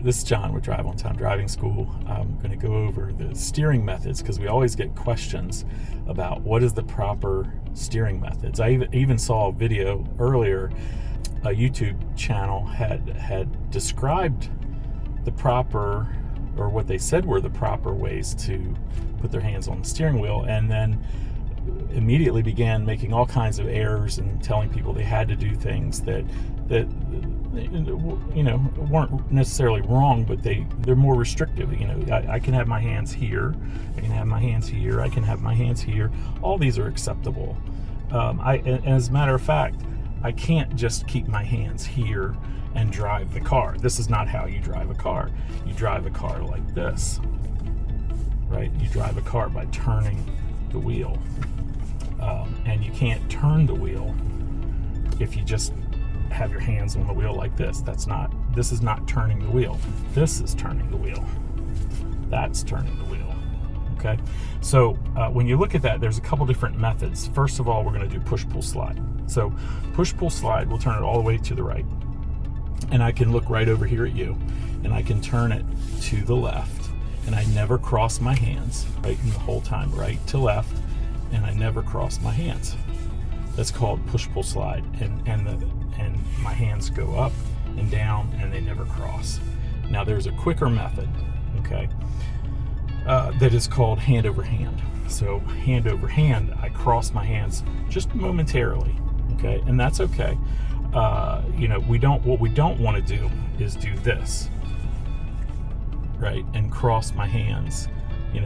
This is John with Drive On Time Driving School. I'm going to go over the steering methods because we always get questions about what is the proper steering methods. I even saw a video earlier. A YouTube channel had described the proper, or what they said were the proper ways to put their hands on the steering wheel, and then immediately began making all kinds of errors and telling people they had to do things that weren't necessarily wrong, but they're more restrictive. I can have my hands here, I can have my hands here, I can have my hands here. All these are acceptable. As a matter of fact, I can't just keep my hands here and drive the car. This is not how you drive a car. You drive a car like this, right? You drive a car by turning the wheel. And you can't turn the wheel if you just have your hands on the wheel like this. This is not turning the wheel. This is turning the wheel. That's turning the wheel. Okay? So when you look at that, there's a couple different methods. First of all, we're going to do push-pull slide. So push-pull slide, we'll turn it all the way to the right. And I can look right over here at you, and I can turn it to the left, and I never cross my hands, right, in the whole time, right to left, and I never cross my hands. That's called push-pull slide, and my hands go up and down, and they never cross. Now there's a quicker method, okay, that is called hand over hand. So hand over hand, I cross my hands just momentarily, okay, and that's okay. What we don't want to do is do this, right, and cross my hands.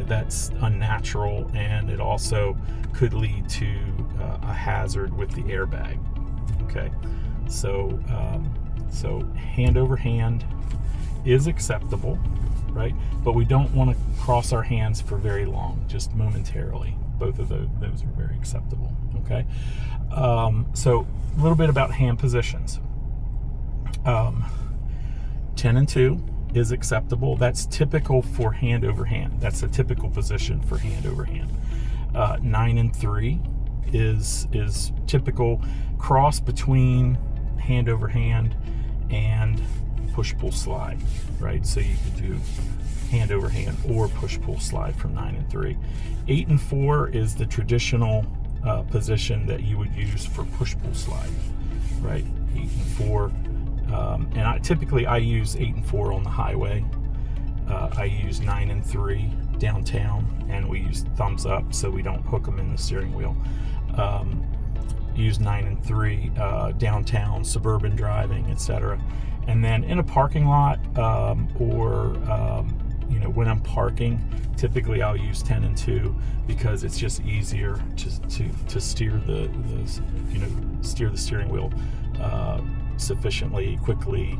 That's unnatural, and it also could lead to a hazard with the airbag. Okay, so hand over hand is acceptable, right? But we don't want to cross our hands for very long, just momentarily. Both of those are very acceptable. Okay, so a little bit about hand positions. 10 and 2 is acceptable. That's typical for hand over hand. That's a typical position for hand over hand. 9 and 3 is typical cross between hand over hand and push-pull slide, right? So you could do hand over hand or push-pull slide from 9 and 3. 8 and 4 is the traditional position that you would use for push-pull slide, right? 8 and 4. And I use 8 and 4 on the highway. I use 9 and 3 downtown, and we use thumbs up so we don't hook them in the steering wheel. Use 9 and 3 downtown, suburban driving, etc. And then in a parking lot when I'm parking, typically I'll use 10 and 2 because it's just easier to steer the steering wheel sufficiently quickly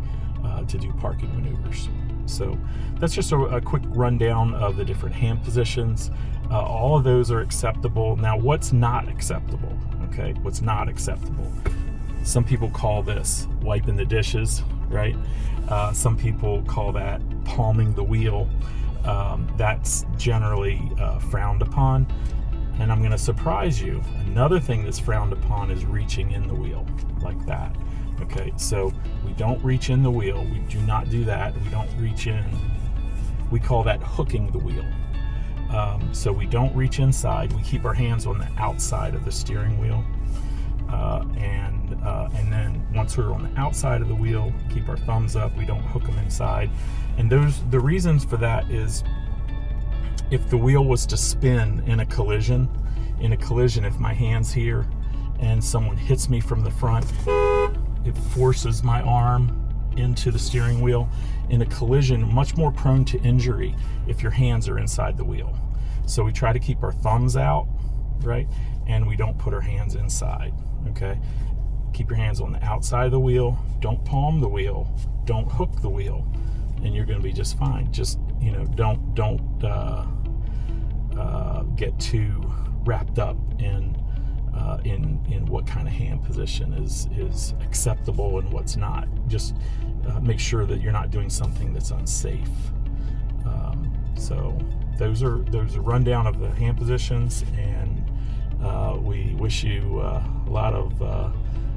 to do parking maneuvers. So that's just a quick rundown of the different hand positions. All of those are acceptable. Now, what's not acceptable? Okay, what's not acceptable? Some people call this wiping the dishes, right? Some people call that palming the wheel. That's generally frowned upon. And I'm going to surprise you. Another thing that's frowned upon is reaching in the wheel like that. Okay, so we don't reach in the wheel. We do not do that. We don't reach in. We call that hooking the wheel. So we don't reach inside. We keep our hands on the outside of the steering wheel. And then once we're on the outside of the wheel, keep our thumbs up. We don't hook them inside. And the reasons for that is if the wheel was to spin in a collision, if my hand's here and someone hits me from the front, it forces my arm into the steering wheel. In a collision, much more prone to injury if your hands are inside the wheel. So we try to keep our thumbs out, right? And we don't put our hands inside, okay? Keep your hands on the outside of the wheel. Don't palm the wheel. Don't hook the wheel, and you're going to be just fine. Just, don't get too wrapped up in what kind of hand position is acceptable and what's not. Just make sure that you're not doing something that's unsafe. So those are a rundown of the hand positions, and we wish you a lot of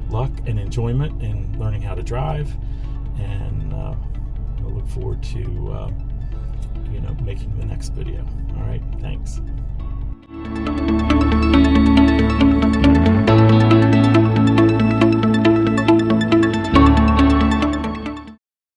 luck and enjoyment in learning how to drive, and look forward to, making the next video. All right, thanks.